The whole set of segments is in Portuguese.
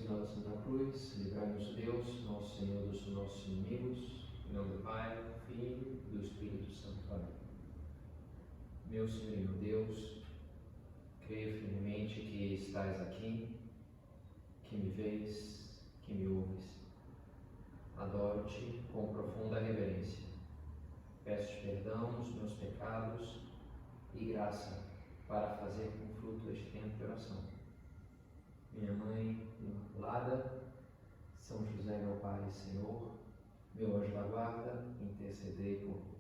Nossa Santa Cruz, livrai-nos, Deus, nosso Senhor, dos nossos inimigos, em nome do Pai, do Filho e do Espírito Santo. Amém. Meu Senhor e meu Deus, creio firmemente que estás aqui, que me vês, que me ouves. Adoro-te com profunda reverência. Peço-te perdão dos meus pecados e graça para fazer com fruto este tempo de oração. Minha Mãe Imaculada, São José, meu Pai e Senhor, meu anjo da guarda, intercedei por mim.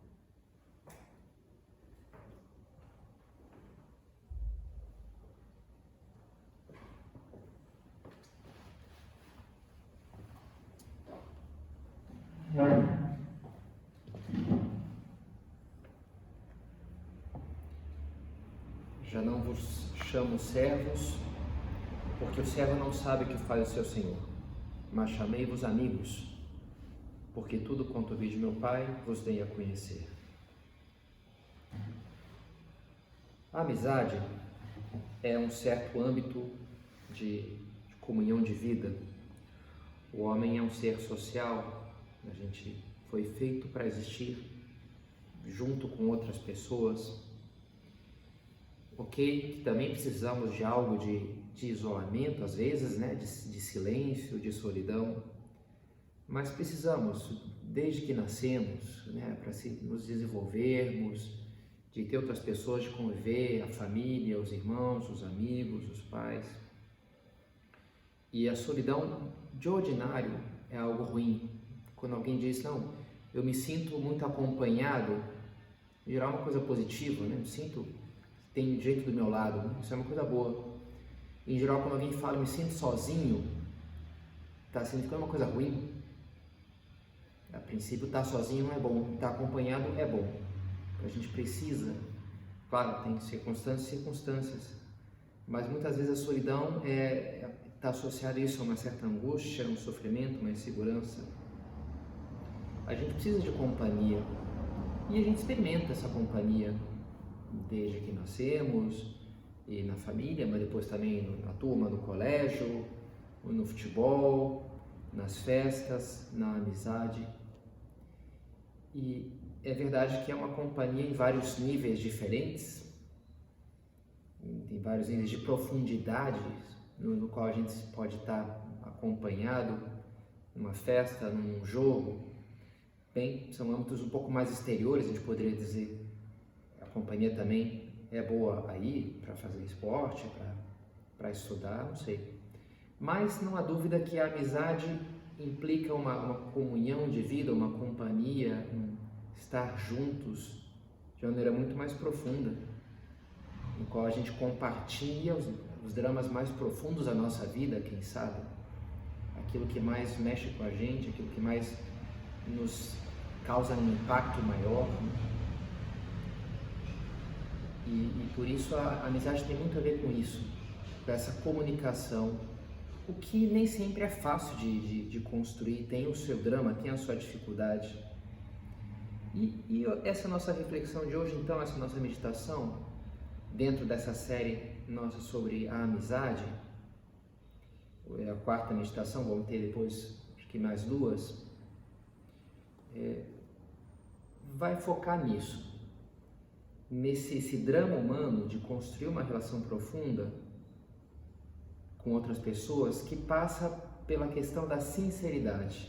Já não vos chamo servos, porque o servo não sabe o que faz o seu senhor, mas chamei-vos amigos, porque tudo quanto ouvi de meu Pai vos dei a conhecer. A amizade é um certo âmbito de comunhão de vida. O homem é um ser social, a gente foi feito para existir junto com outras pessoas. Ok, que também precisamos de algo de isolamento, às vezes, né? de silêncio, de solidão, mas precisamos, desde que nascemos, né? Para nos desenvolvermos, de ter outras pessoas, de conviver, a família, os irmãos, os amigos, os pais. E a solidão, de ordinário, é algo ruim. Quando alguém diz, não, eu me sinto muito acompanhado, em geral é uma coisa positiva, né? Eu sinto tem gente do meu lado, né? Isso é uma coisa boa. Em geral, quando alguém fala, me sinto sozinho, está significando uma coisa ruim. A princípio, estar sozinho não é bom, estar acompanhado é bom. A gente precisa, claro, tem circunstâncias e circunstâncias, mas muitas vezes a solidão está associada a isso, a uma certa angústia, um sofrimento, uma insegurança. A gente precisa de companhia e a gente experimenta essa companhia desde que nascemos e na família, mas depois também na turma, no colégio, no futebol, nas festas, na amizade. E é verdade que é uma companhia em vários níveis diferentes, tem vários níveis de profundidade no qual a gente pode estar acompanhado numa festa, num jogo. Bem, são âmbitos um pouco mais exteriores, a gente poderia dizer. A companhia também é boa aí para fazer esporte, para estudar, não sei. Mas não há dúvida que a amizade implica uma comunhão de vida, uma companhia, estar juntos de maneira muito mais profunda, no qual a gente compartilha os dramas mais profundos da nossa vida, quem sabe, aquilo que mais mexe com a gente, aquilo que mais nos causa um impacto maior, né? E por isso a amizade tem muito a ver com isso, com essa comunicação, o que nem sempre é fácil de construir, tem o seu drama, tem a sua dificuldade. E essa nossa reflexão de hoje, então, essa nossa meditação, dentro dessa série nossa sobre a amizade, é a quarta meditação, vamos ter depois, acho que mais duas, vai focar nisso. Esse drama humano de construir uma relação profunda com outras pessoas que passa pela questão da sinceridade.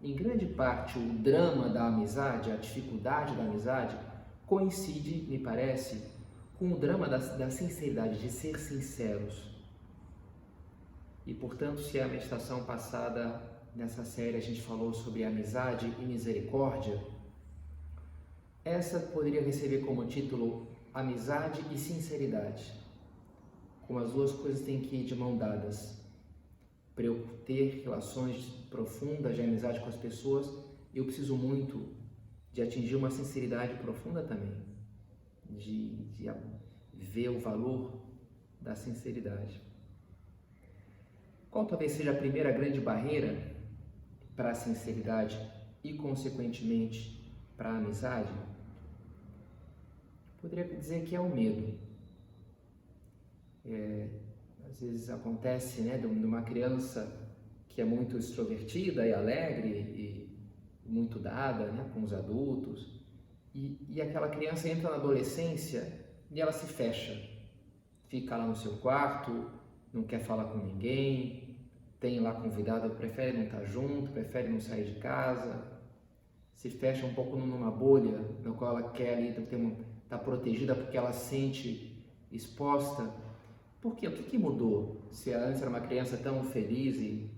Em grande parte, o drama da amizade, a dificuldade da amizade, coincide, me parece, com o drama da sinceridade, de ser sinceros. E, portanto, se a meditação passada nessa série a gente falou sobre amizade e misericórdia, essa poderia receber como título Amizade e Sinceridade, como as duas coisas têm que ir de mão dadas. Para eu ter relações profundas de amizade com as pessoas, eu preciso muito de atingir uma sinceridade profunda também, de ver o valor da sinceridade. Qual talvez seja a primeira grande barreira para a sinceridade e, consequentemente, para a amizade? Poderia dizer que é o medo. às vezes acontece, né, de uma criança que é muito extrovertida e alegre e muito dada, né, com os adultos, e aquela criança entra na adolescência e ela se fecha, fica lá no seu quarto, não quer falar com ninguém, tem lá convidado, prefere não estar junto, prefere não sair de casa, se fecha um pouco numa bolha na qual ela quer ali estar protegida porque ela se sente exposta. Por quê? O que mudou? Se antes era uma criança tão feliz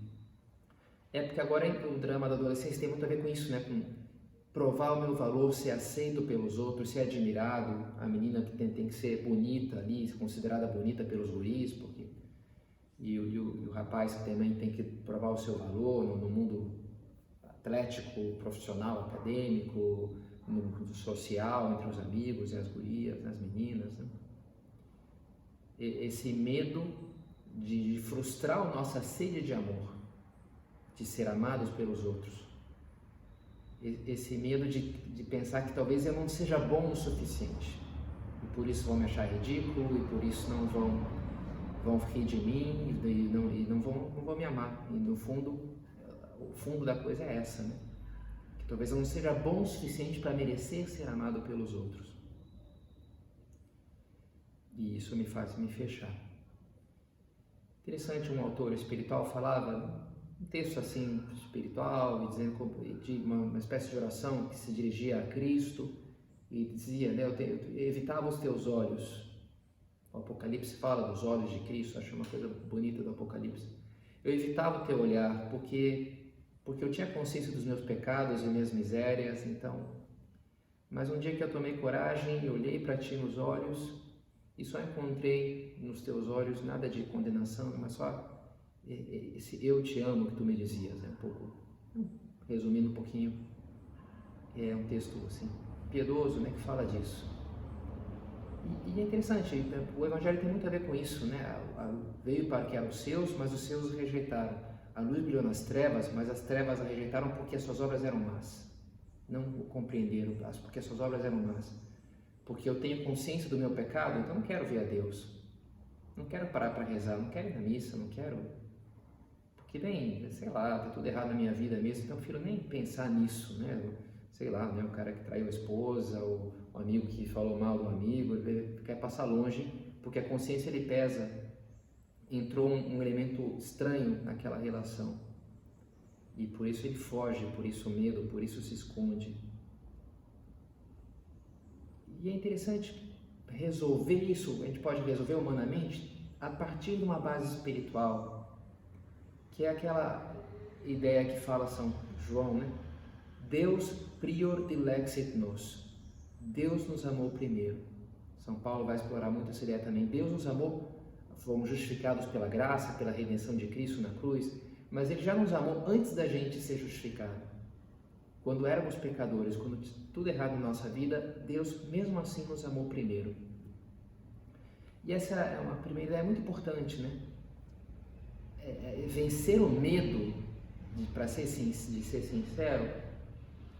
é porque agora o drama da adolescência tem muito a ver com isso, né? Com provar o meu valor, ser aceito pelos outros, ser admirado. A menina que tem que ser bonita ali, considerada bonita pelos guris, porque e o rapaz que também tem que provar o seu valor no mundo atlético, profissional, acadêmico, no mundo social, entre os amigos e as gurias, as meninas, né? Esse medo de frustrar a nossa sede de amor, de ser amados pelos outros. Esse medo de pensar que talvez eu não seja bom o suficiente e por isso vão me achar ridículo e por isso não vão rir de mim e não vão me amar. E no fundo, o fundo da coisa é essa, né? Que talvez eu não seja bom o suficiente para merecer ser amado pelos outros. E isso me faz me fechar. Interessante, um autor espiritual falava um texto assim espiritual, dizendo de uma espécie de oração que se dirigia a Cristo e dizia, né, eu evitava os teus olhos. O Apocalipse fala dos olhos de Cristo, acho uma coisa bonita do Apocalipse. Eu evitava o teu olhar porque eu tinha consciência dos meus pecados e minhas misérias, então. Mas um dia que eu tomei coragem, eu olhei para ti nos olhos e só encontrei nos teus olhos nada de condenação, mas só esse eu te amo que tu me dizias, né? Um pouco, resumindo um pouquinho, é um texto assim piedoso, né, que fala disso. E é interessante, o Evangelho tem muito a ver com isso, né? Veio para que os seus, mas os seus o rejeitaram. A luz brilhou nas trevas, mas as trevas a rejeitaram porque as suas obras eram más. Não compreenderam, porque as suas obras eram más. Porque eu tenho consciência do meu pecado, então não quero ver a Deus. Não quero parar para rezar, não quero ir na missa, não quero... Porque bem, sei lá, tá tudo errado na minha vida mesmo, então eu prefiro nem pensar nisso, né? Sei lá, né? O cara que traiu a esposa, ou o amigo que falou mal do amigo, ele quer passar longe, porque a consciência ele pesa. Entrou um elemento estranho naquela relação. E por isso ele foge, por isso o medo, por isso se esconde. E é interessante resolver isso, a gente pode resolver humanamente a partir de uma base espiritual, que é aquela ideia que fala São João, né? Deus prior dilexit nos. Deus nos amou primeiro. São Paulo vai explorar muito essa ideia também. Deus nos amou, fomos justificados pela graça, pela redenção de Cristo na cruz, mas Ele já nos amou antes da gente ser justificado. Quando éramos pecadores, quando tudo errado na nossa vida, Deus mesmo assim nos amou primeiro. E essa é uma primeira ideia muito importante, né? Vencer o medo, de ser sincero,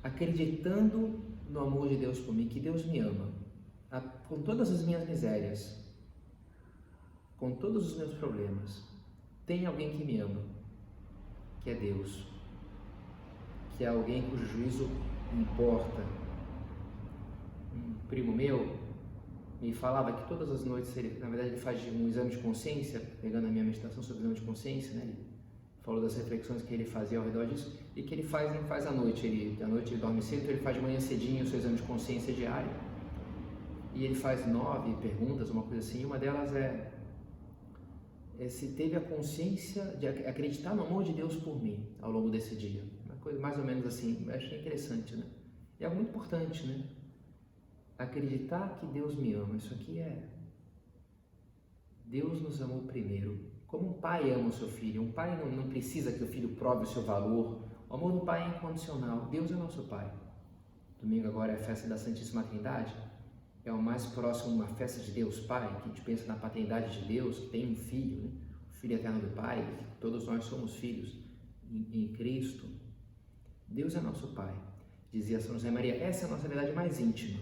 acreditando no amor de Deus por mim, que Deus me ama, com todas as minhas misérias, com todos os meus problemas. Tem alguém que me ama, que é Deus, que é alguém cujo juízo importa. Um primo meu me falava que todas as noites, na verdade ele faz um exame de consciência, pegando a minha meditação sobre o exame de consciência, né? Ele falou das reflexões que ele fazia ao redor disso, e que ele não faz à noite, à noite ele dorme cedo, então ele faz de manhã cedinho o seu exame de consciência diário, e ele faz 9 perguntas, uma coisa assim, e uma delas é se teve a consciência de acreditar no amor de Deus por mim ao longo desse dia, uma coisa mais ou menos assim. Eu achei interessante, né? E é muito importante, né? Acreditar que Deus me ama, isso aqui Deus nos amou primeiro, como um pai ama o seu filho. Um pai não precisa que o filho prove o seu valor. O amor do pai é incondicional. Deus é nosso pai. Domingo agora é a festa da Santíssima Trindade, é o mais próximo de uma festa de Deus Pai, que a gente pensa na paternidade de Deus, que tem um filho, né? O filho eterno do Pai, todos nós somos filhos em Cristo. Deus é nosso Pai, dizia São José Maria, essa é a nossa verdade mais íntima,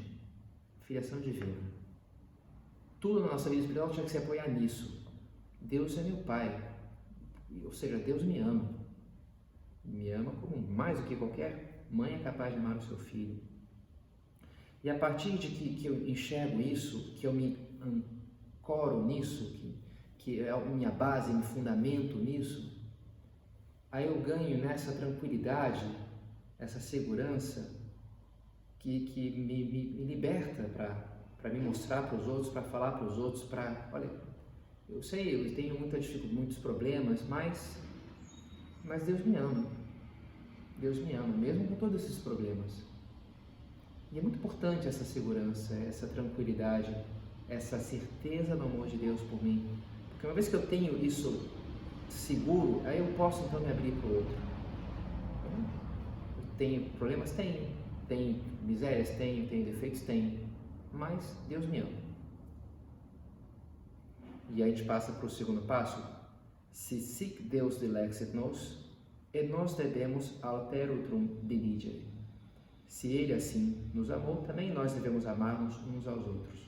filiação divina. Tudo na nossa vida espiritual tinha que se apoiar nisso. Deus é meu Pai, ou seja, Deus me ama como mais do que qualquer mãe é capaz de amar o seu filho. E a partir de que eu enxergo isso, que eu me ancoro nisso, que é a minha base, me fundamento nisso, aí eu ganho nessa tranquilidade, essa segurança que me liberta para me mostrar para os outros, para falar para os outros, olha, eu sei, eu tenho muitos problemas, mas Deus me ama. Deus me ama, mesmo com todos esses problemas. E é muito importante essa segurança, essa tranquilidade, essa certeza do amor de Deus por mim. Porque uma vez que eu tenho isso seguro, aí eu posso então me abrir para o outro. Eu tenho problemas? Tenho. Tenho misérias? Tenho. Tenho defeitos? Tenho. Mas Deus me ama. E aí a gente passa para o segundo passo. Se sic Deus dilexit nos, e nós devemos alterutrum diligere. Se Ele assim nos amou, também nós devemos amar-nos uns aos outros.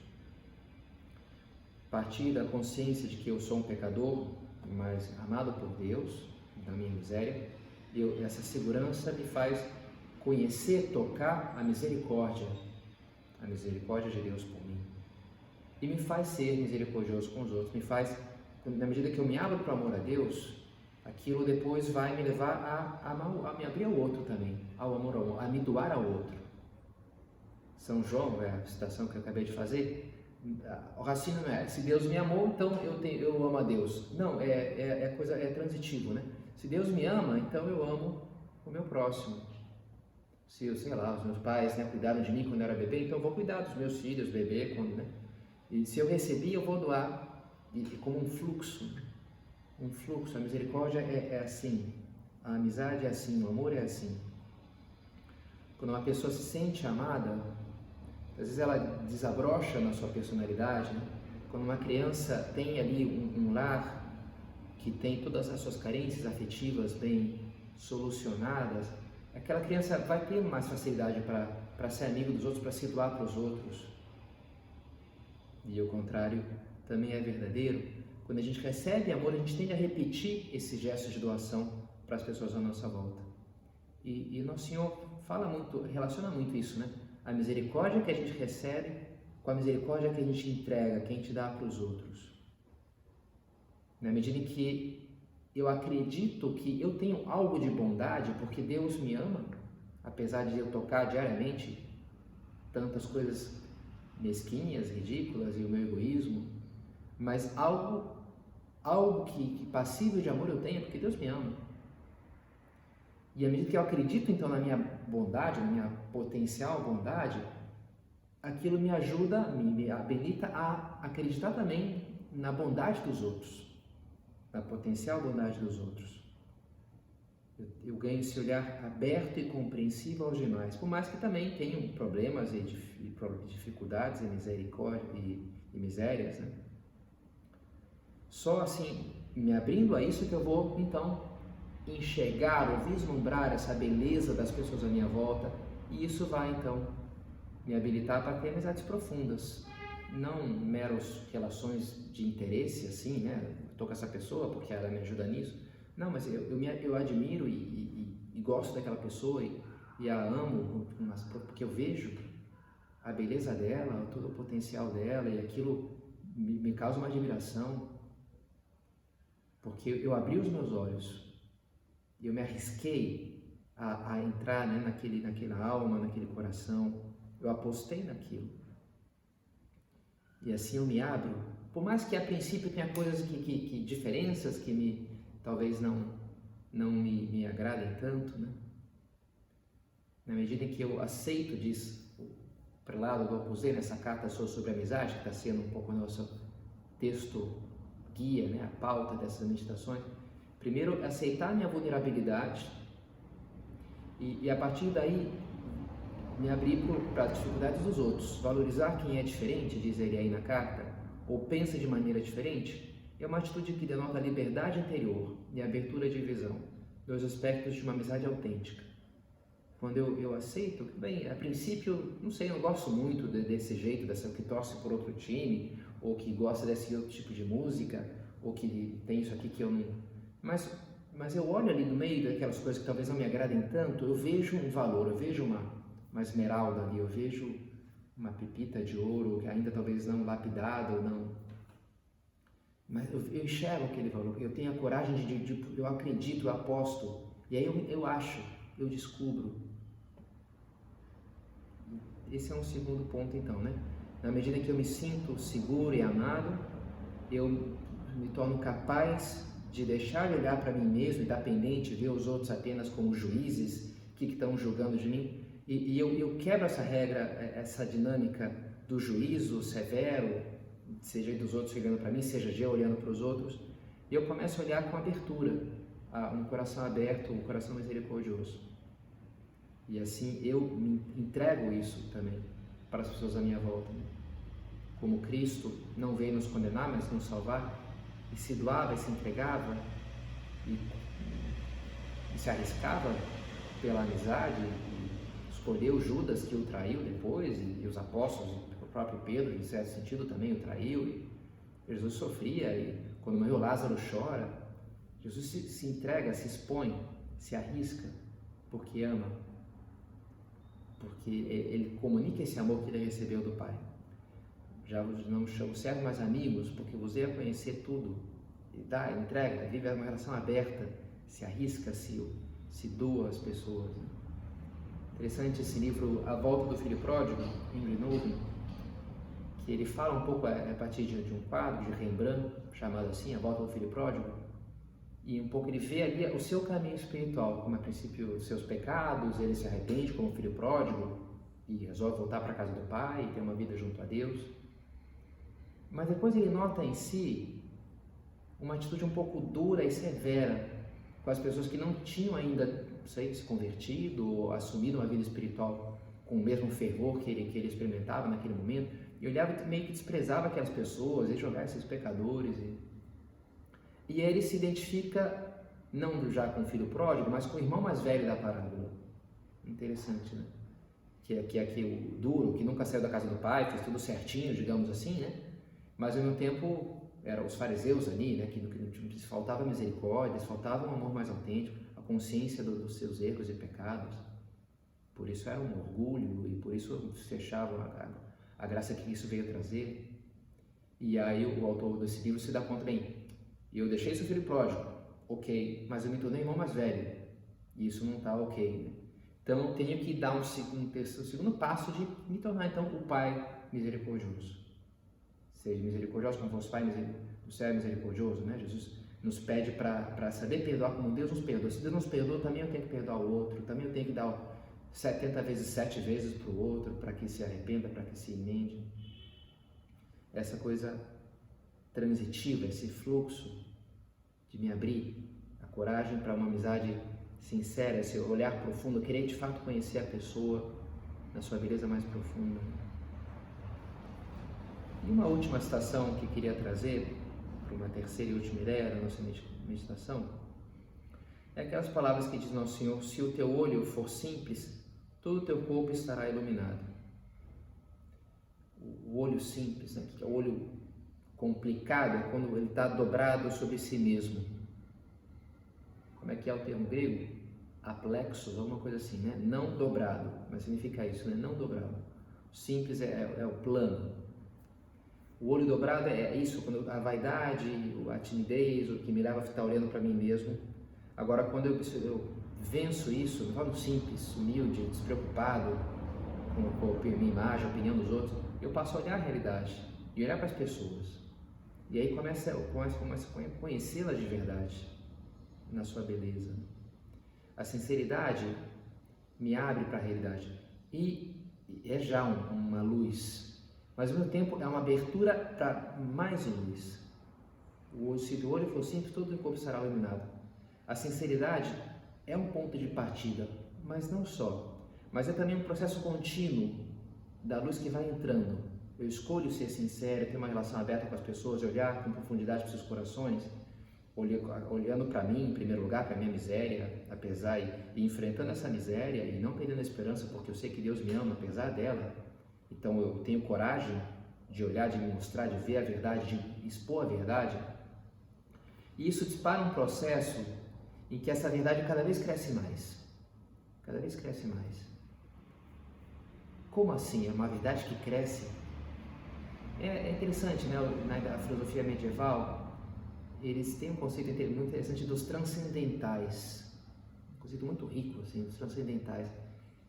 Partir da consciência de que eu sou um pecador, mas amado por Deus, na minha miséria, essa segurança me faz conhecer, tocar a misericórdia de Deus por mim. E me faz ser misericordioso com os outros, me faz, na medida que eu me abro para o amor a Deus, aquilo depois vai me levar a me abrir ao outro também, ao amor, a me doar ao outro. São João, é a citação que eu acabei de fazer, o raciocínio não é, se Deus me amou, então eu amo a Deus. Não, é transitivo, né? Se Deus me ama, então eu amo o meu próximo. Se eu, sei lá, os meus pais, né, cuidaram de mim quando eu era bebê, então eu vou cuidar dos meus filhos, bebê, né? E se eu recebi, eu vou doar, como um fluxo. A misericórdia é assim, a amizade é assim, o amor é assim. Quando uma pessoa se sente amada, às vezes ela desabrocha na sua personalidade, né? Quando uma criança tem ali um lar que tem todas as suas carências afetivas bem solucionadas, aquela criança vai ter mais facilidade para ser amigo dos outros, para se doar para os outros. E o contrário também é verdadeiro. Quando a gente recebe amor, a gente tende a repetir esses gestos de doação para as pessoas à nossa volta. E Nosso Senhor relaciona muito isso, né? A misericórdia que a gente recebe com a misericórdia que a gente entrega, que a gente dá para os outros. Na medida em que eu acredito que eu tenho algo de bondade, porque Deus me ama, apesar de eu tocar diariamente tantas coisas mesquinhas, ridículas e o meu egoísmo, mas algo que passível de amor eu tenho, porque Deus me ama. E à medida que eu acredito então na minha bondade, na minha potencial bondade, aquilo me ajuda, me habilita a acreditar também na bondade dos outros, na potencial bondade dos outros. Eu ganho esse olhar aberto e compreensivo aos demais, por mais que também tenham problemas e dificuldades e misericórdia e misérias, né? Só assim, me abrindo a isso, que eu vou então enxergar ou vislumbrar essa beleza das pessoas à minha volta, e isso vai então me habilitar para ter amizades profundas, não meros relações de interesse, assim, né? Estou com essa pessoa porque ela me ajuda nisso. Não, mas eu admiro e gosto daquela pessoa e a amo, porque eu vejo a beleza dela, todo o potencial dela, e aquilo me causa uma admiração, porque eu abri os meus olhos, eu me arrisquei a entrar, né, naquela alma, naquele coração, eu apostei naquilo. E assim eu me abro, por mais que a princípio tenha coisas diferenças que talvez não me agradem tanto, né? Na medida em que eu aceito, diz o prelado do Opus Dei nessa carta sobre a amizade, que está sendo um pouco o nosso texto guia, né, a pauta dessas meditações, primeiro aceitar a minha vulnerabilidade e a partir daí me abrir para as dificuldades dos outros, valorizar quem é diferente, diz ele aí na carta, ou pensa de maneira diferente, é uma atitude que denota liberdade interior e abertura de visão, dois aspectos de uma amizade autêntica. Quando eu aceito, bem, a princípio, não sei, eu não gosto muito desse jeito, dessa que torce por outro time, ou que gosta desse outro tipo de música, ou que tem isso aqui que eu não... Mas eu olho ali no meio daquelas coisas que talvez não me agradem tanto, eu vejo um valor, eu vejo uma esmeralda ali, eu vejo uma pepita de ouro, que ainda talvez não lapidada ou não... Mas eu enxergo aquele valor, eu tenho a coragem eu acredito, eu aposto, e aí eu acho, eu descubro. Esse é um segundo ponto então, né? Na medida que eu me sinto seguro e amado, eu me torno capaz de deixar de olhar para mim mesmo e estar pendente, ver os outros apenas como juízes que estão julgando de mim. E eu quebro essa regra, essa dinâmica do juízo severo, seja dos outros olhando para mim, seja de eu olhando para os outros, e eu começo a olhar com abertura, um coração aberto, um coração misericordioso. E assim eu me entrego isso também para as pessoas à minha volta. Como Cristo não veio nos condenar, mas nos salvar, e se doava e se entregava, e se arriscava pela amizade, e escolheu Judas que o traiu depois, e os apóstolos, o próprio Pedro, em certo sentido, também o traiu, e Jesus sofria, e quando morreu Lázaro chora. Jesus se entrega, se expõe, se arrisca, porque ama, porque ele comunica esse amor que ele recebeu do Pai. Já vos não chamo servos, mas amigos, porque vos dei a conhecer tudo. E dá, entrega, vive uma relação aberta, se arrisca, se doa às pessoas. Interessante esse livro, A Volta do Filho Pródigo, Henry Nouwen, que ele fala um pouco a partir de um quadro de Rembrandt, chamado assim, A Volta do Filho Pródigo, e um pouco ele vê ali o seu caminho espiritual, como a princípio os seus pecados, ele se arrepende como filho pródigo e resolve voltar para a casa do pai e ter uma vida junto a Deus. Mas depois ele nota em si uma atitude um pouco dura e severa com as pessoas que não tinham ainda se convertido ou assumido uma vida espiritual com o mesmo fervor que ele experimentava naquele momento, e olhava e meio que desprezava aquelas pessoas e jogava esses pecadores. E aí ele se identifica não já com o filho pródigo, mas com o irmão mais velho da parábola. Interessante, né? Que é aqui o duro, que nunca saiu da casa do pai, fez tudo certinho, digamos assim, né? Mas ao mesmo tempo eram os fariseus ali, né? Que lhes faltava misericórdia, lhes faltava um amor mais autêntico, a consciência dos seus erros e pecados. Por isso era um orgulho e por isso fechava a graça que isso veio trazer. E aí o autor desse livro se dá conta, bem, eu deixei seu filho pródigo, ok, mas eu me tornei irmão mais velho, e isso não está ok, né? Então eu tenho que dar um segundo passo de me tornar então o pai misericordioso. Seja misericordioso como vosso pai do céu é misericordioso, né? Jesus nos pede para saber perdoar como Deus nos perdoa. Se Deus nos perdoa, também eu tenho que perdoar o outro, também eu tenho que dar 70 vezes 7 vezes para o outro, para que se arrependa, para que se emende. Essa coisa transitiva, esse fluxo de me abrir, a coragem para uma amizade sincera, esse olhar profundo, querer de fato conhecer a pessoa na sua beleza mais profunda. E uma última citação que queria trazer, para uma terceira e última ideia da nossa meditação, é aquelas palavras que diz Nosso Senhor: se o teu olho for simples, todo o teu corpo estará iluminado. O olho simples, né, que é o olho complicado, é quando ele está dobrado sobre si mesmo. Como é que é o termo grego? Aplexos, alguma coisa assim, né? Não dobrado, mas significa isso, né? Não dobrado. O simples é o plano. O olho dobrado é isso, quando a vaidade, a timidez, o que me leva a estar olhando para mim mesmo. Agora, quando eu venço isso, eu me torno simples, humilde, despreocupado com a minha imagem, a opinião dos outros, eu passo a olhar a realidade e olhar para as pessoas. E aí começo a conhecê-las de verdade, na sua beleza. A sinceridade me abre para a realidade e é já uma luz, mas ao mesmo tempo é uma abertura para mais luz. Se o olho for simples, todo o corpo será iluminado. A sinceridade é um ponto de partida, mas não só, mas é também um processo contínuo da luz que vai entrando. Eu escolho ser sincero, ter uma relação aberta com as pessoas, olhar com profundidade para os seus corações, olhando para mim, em primeiro lugar, para a minha miséria, apesar e enfrentando essa miséria e não perdendo a esperança, porque eu sei que Deus me ama, apesar dela. Então eu tenho coragem de olhar, de me mostrar, de ver a verdade, de expor a verdade. E isso dispara um processo em que essa verdade cada vez cresce mais. Cada vez cresce mais. Como assim? É uma verdade que cresce? É interessante, né? Na filosofia medieval, eles têm um conceito muito interessante dos transcendentais. Um conceito muito rico, assim, dos transcendentais.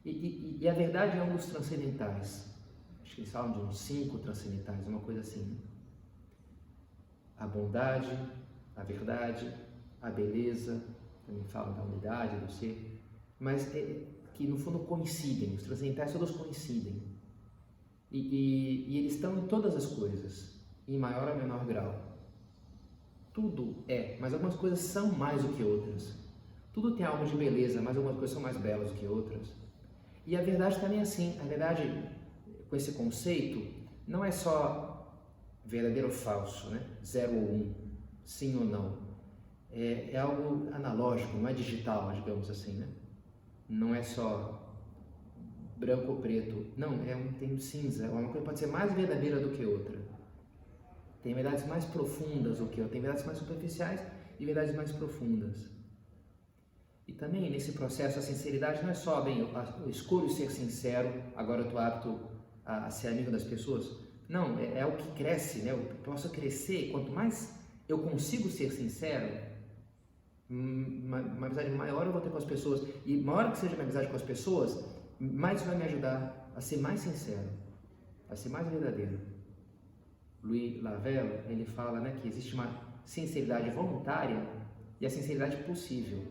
E a verdade é um dos transcendentais. Acho que eles falam de uns 5 transcendentais, uma coisa assim, né? A bondade, a verdade, a beleza, também falam da unidade, do ser, mas que no fundo coincidem, os transcendentais todos coincidem. E eles estão em todas as coisas, em maior ou menor grau. Tudo é, mas algumas coisas são mais do que outras. Tudo tem algo de beleza, mas algumas coisas são mais belas do que outras. E a verdade também é assim. A verdade, com esse conceito, não é só verdadeiro ou falso, né? 0 ou 1, sim ou não. É algo analógico, não é digital, digamos assim, né? Não é só branco ou preto. Não, tem um cinza. Uma coisa pode ser mais verdadeira do que outra. Tem verdades mais profundas do que outra. Tem verdades mais superficiais e verdades mais profundas. E também nesse processo a sinceridade não é só, bem, eu escolho ser sincero, agora eu estou apto a ser amigo das pessoas. Não, é o que cresce, né? Eu posso crescer. Quanto mais eu consigo ser sincero, uma amizade maior eu vou ter com as pessoas. E maior que seja a minha amizade com as pessoas, mais vai me ajudar a ser mais sincero, a ser mais verdadeiro. Louis Lavelle, ele fala, né, que existe uma sinceridade voluntária e a sinceridade possível.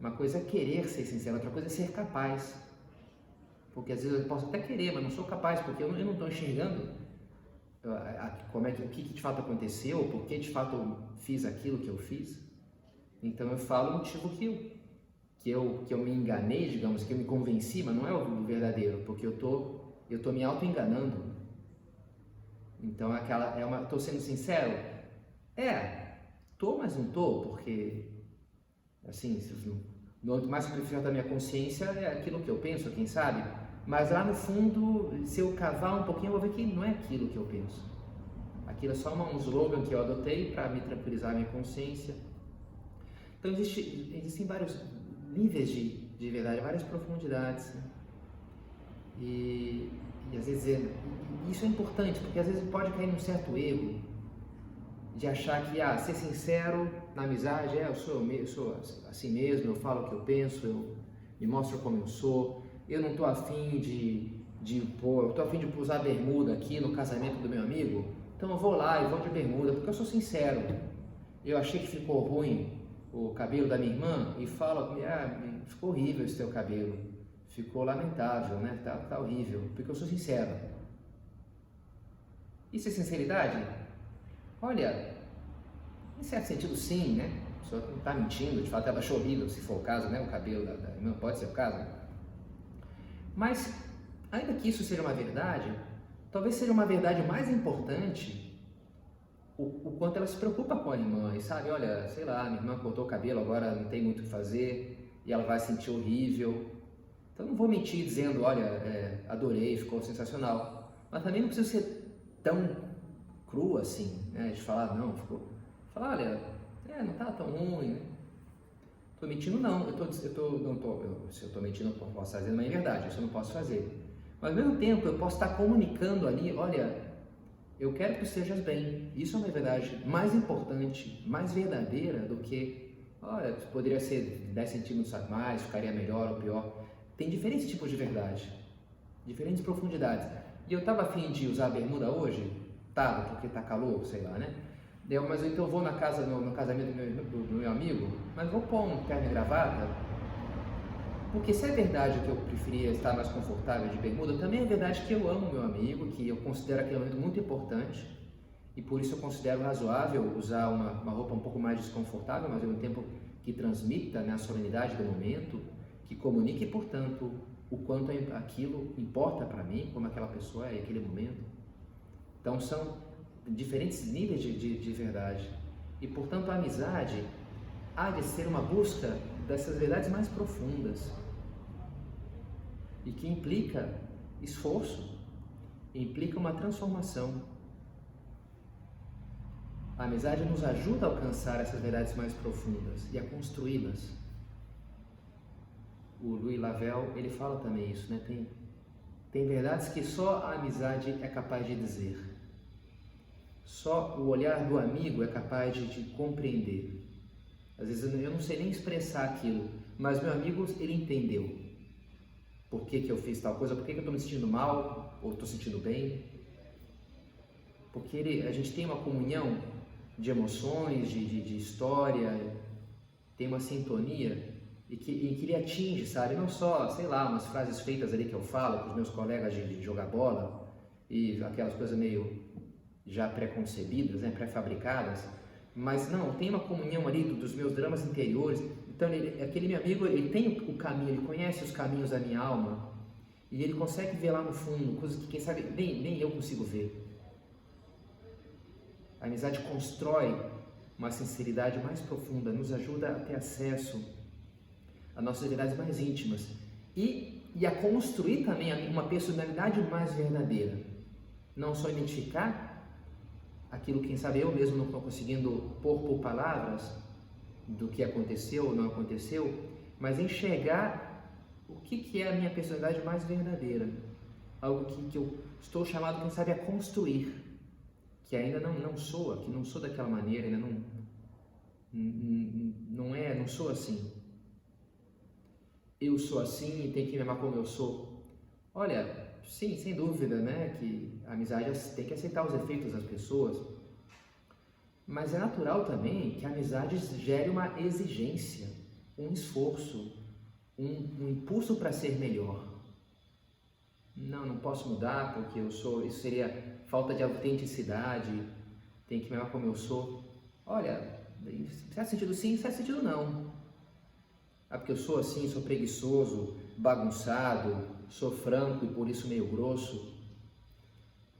Uma coisa é querer ser sincero, outra coisa é ser capaz. Porque às vezes eu posso até querer, mas não sou capaz, porque eu não estou enxergando o que de fato aconteceu, por que de fato eu fiz aquilo que eu fiz. Então eu falo o motivo que eu me enganei, digamos, que eu me convenci, mas não é o verdadeiro, porque eu tô me auto-enganando. Então tô sendo sincero? Tô, mas não tô, porque assim, no âmbito mais superficial da minha consciência é aquilo que eu penso, quem sabe? Mas lá no fundo, se eu cavar um pouquinho, eu vou ver que não é aquilo que eu penso. Aquilo é só um slogan que eu adotei para me tranquilizar a minha consciência. Então existem vários níveis de verdade, várias profundidades, né? E às vezes isso é importante, porque às vezes pode cair num certo erro de achar que ser sincero na amizade, eu sou assim mesmo, eu falo o que eu penso, eu me mostro como eu sou, eu não estou afim eu estou afim de usar bermuda aqui no casamento do meu amigo, então eu vou lá e vou de bermuda, porque eu sou sincero. Eu achei que ficou ruim o cabelo da minha irmã e fala, ficou horrível esse teu cabelo, ficou lamentável, né? Tá horrível, porque eu sou sincero. Isso é sinceridade? Olha, em certo sentido sim, né? A pessoa não está mentindo, de fato ela achou horrível, se for o caso, né? O cabelo da irmã pode ser o caso. Mas, ainda que isso seja uma verdade, talvez seja uma verdade mais importante o quanto ela se preocupa com a irmã e sabe, olha, sei lá, minha irmã cortou o cabelo, agora não tem muito o que fazer e ela vai se sentir horrível. Então não vou mentir dizendo, olha, adorei, ficou sensacional. Mas também não preciso ser tão cru assim, né, de falar, não, ficou... Falar, olha, não tá tão ruim, né? Tô mentindo não, se eu tô mentindo eu posso fazer, não é verdade, isso eu não posso fazer. Mas ao mesmo tempo eu posso estar comunicando ali, olha, eu quero que estejas bem. Isso é uma verdade mais importante, mais verdadeira do que, olha, poderia ser 10 centímetros a mais, ficaria melhor ou pior. Tem diferentes tipos de verdade, diferentes profundidades. E eu estava afim de usar a bermuda hoje? Tava, porque tá calor, sei lá, né? Mas então eu vou no casamento do meu amigo, mas vou pôr um terno e gravata, porque se é verdade que eu preferia estar mais confortável de bermuda, também é verdade que eu amo meu amigo, que eu considero aquele momento muito importante, e por isso eu considero razoável usar uma roupa um pouco mais desconfortável, mas ao mesmo tempo que transmita, né, a solenidade do momento, que comunique, portanto, o quanto aquilo importa para mim, como aquela pessoa é naquele momento. Então são diferentes níveis de verdade. E, portanto, a amizade há de ser uma busca dessas verdades mais profundas e que implica esforço, implica uma transformação. A amizade nos ajuda a alcançar essas verdades mais profundas e a construí-las. O Louis Lavelle, ele fala também isso, né? Tem verdades que só a amizade é capaz de dizer. Só o olhar do amigo é capaz de compreender. Às vezes eu não sei nem expressar aquilo, mas meu amigo, ele entendeu. Por que eu fiz tal coisa, por que eu estou me sentindo mal, ou estou sentindo bem. Porque a gente tem uma comunhão de emoções, de história, tem uma sintonia e que ele atinge, sabe? Não só, sei lá, umas frases feitas ali que eu falo com os meus colegas de jogar bola e aquelas coisas meio já pré-concebidas, né, pré-fabricadas, mas não, tem uma comunhão ali dos meus dramas interiores. Então, aquele meu amigo, ele tem o caminho, ele conhece os caminhos da minha alma e ele consegue ver lá no fundo coisas que, quem sabe, nem eu consigo ver. A amizade constrói uma sinceridade mais profunda, nos ajuda a ter acesso às nossas verdades mais íntimas e a construir também uma personalidade mais verdadeira. Não só identificar aquilo que, quem sabe, eu mesmo não estou conseguindo pôr por palavras do que aconteceu ou não aconteceu, mas enxergar o que é a minha personalidade mais verdadeira. Algo que eu estou chamado, quem sabe, a construir. Que ainda não sou, que não sou daquela maneira, ainda não sou assim. Eu sou assim e tem que me amar como eu sou. Olha, sim, sem dúvida, né, que a amizade tem que aceitar os efeitos das pessoas, mas é natural também que a amizade gere uma exigência, um esforço, um impulso para ser melhor. Não posso mudar porque isso seria falta de autenticidade, tem que me amar como eu sou. Olha, em certo sentido sim, em certo sentido não. Porque eu sou assim, sou preguiçoso, bagunçado, sou franco e por isso meio grosso.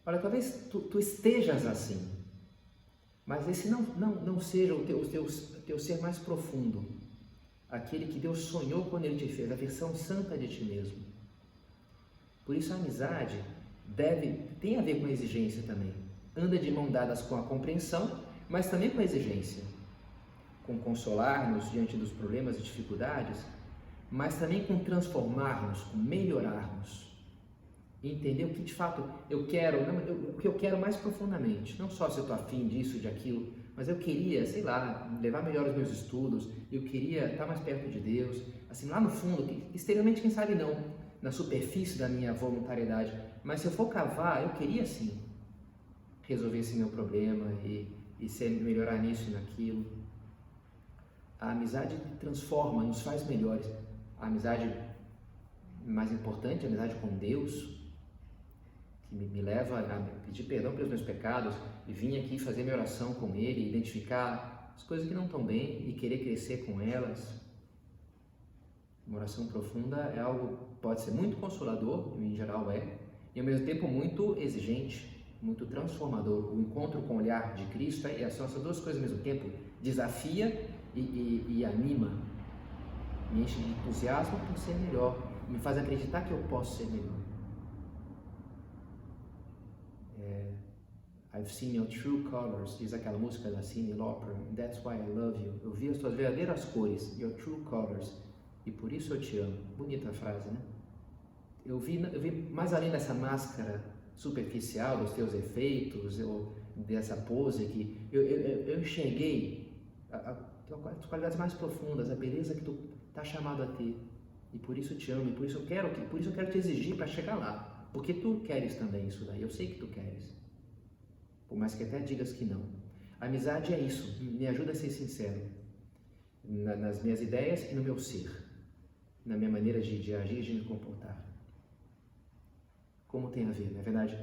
Olha, talvez tu estejas assim, mas esse não seja o teu ser mais profundo, aquele que Deus sonhou quando Ele te fez, a versão santa de ti mesmo. Por isso a amizade tem a ver com a exigência também. Anda de mão dadas com a compreensão, mas também com a exigência. Com consolar-nos diante dos problemas e dificuldades, mas também com transformar-nos, com melhorarmos. E entender o que de fato eu quero, o que eu quero mais profundamente. Não só se eu estou afim disso, de aquilo, mas eu queria, sei lá, levar melhor os meus estudos, eu queria estar mais perto de Deus, assim, lá no fundo, exteriormente quem sabe não, na superfície da minha voluntariedade, mas se eu for cavar, eu queria sim resolver esse meu problema e melhorar nisso e naquilo. A amizade transforma, nos faz melhores. A amizade mais importante, a amizade com Deus, que me leva a pedir perdão pelos meus pecados e vir aqui fazer minha oração com Ele, identificar as coisas que não estão bem e querer crescer com elas. Uma oração profunda é algo que pode ser muito consolador, em geral e ao mesmo tempo muito exigente, muito transformador. O encontro com o olhar de Cristo são essas duas coisas ao mesmo tempo, desafia e anima, me enche de entusiasmo por ser melhor, me faz acreditar que eu posso ser melhor. I've seen your true colors, diz aquela música da Cyndi Lauper, that's why I love you. Eu vi as tuas verdadeiras cores, your true colors, e por isso eu te amo. Bonita frase, né? Eu vi mais além dessa máscara superficial, dos teus efeitos, dessa pose que eu enxerguei as qualidades mais profundas, a beleza que tu está chamado a ter. E por isso eu te amo, e por isso eu quero te exigir para chegar lá. Porque tu queres também isso daí, eu sei que tu queres. Por mais que até digas que não. A amizade é isso, me ajuda a ser sincero nas minhas ideias e no meu ser, na minha maneira de agir e de me comportar. Como tem a ver, na verdade,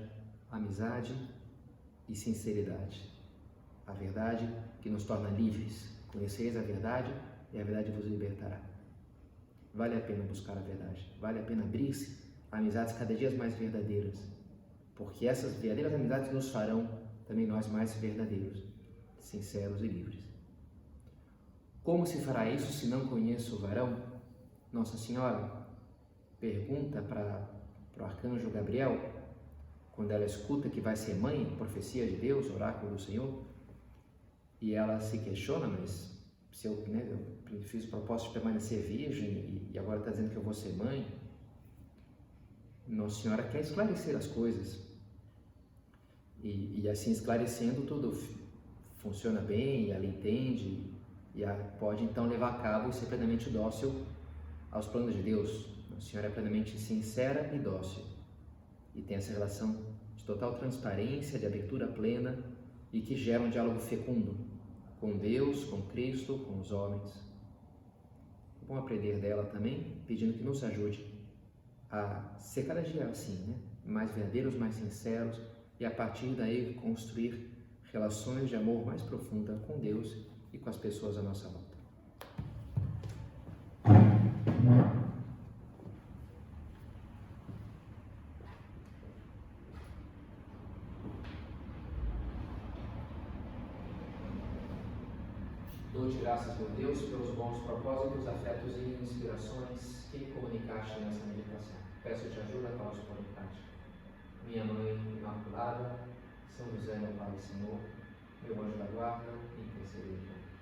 amizade e sinceridade. A verdade que nos torna livres. Conheceis a verdade e a verdade vos libertará. Vale a pena buscar a verdade, vale a pena abrir-se a amizades cada dia mais verdadeiras, porque essas verdadeiras amizades nos farão também nós mais verdadeiros, sinceros e livres. Como se fará isso se não conheço o varão? Nossa Senhora pergunta para o arcanjo Gabriel, quando ela escuta que vai ser mãe, profecia de Deus, oráculo do Senhor, e ela se questiona, mas se eu, né, eu fiz o propósito de permanecer virgem e agora está dizendo que eu vou ser mãe, Nossa Senhora quer esclarecer as coisas. E assim, esclarecendo, tudo funciona bem, ela entende e pode então levar a cabo e ser plenamente dócil aos planos de Deus. Nossa Senhora é plenamente sincera e dócil e tem essa relação de total transparência, de abertura plena e que gera um diálogo fecundo com Deus, com Cristo, com os homens. É bom aprender dela também, pedindo que nos ajude a ser cada dia assim, né? Mais verdadeiros, mais sinceros, e a partir daí construir relações de amor mais profunda com Deus e com as pessoas à nossa volta. Dou-te graças, meu Deus, pelos bons propósitos, afetos e inspirações que me comunicaste nessa meditação. Peço-te ajuda para os pôr em prática. Minha Mãe Imaculada, São José, meu Pai e Senhor, meu anjo da guarda, intercedei por mim.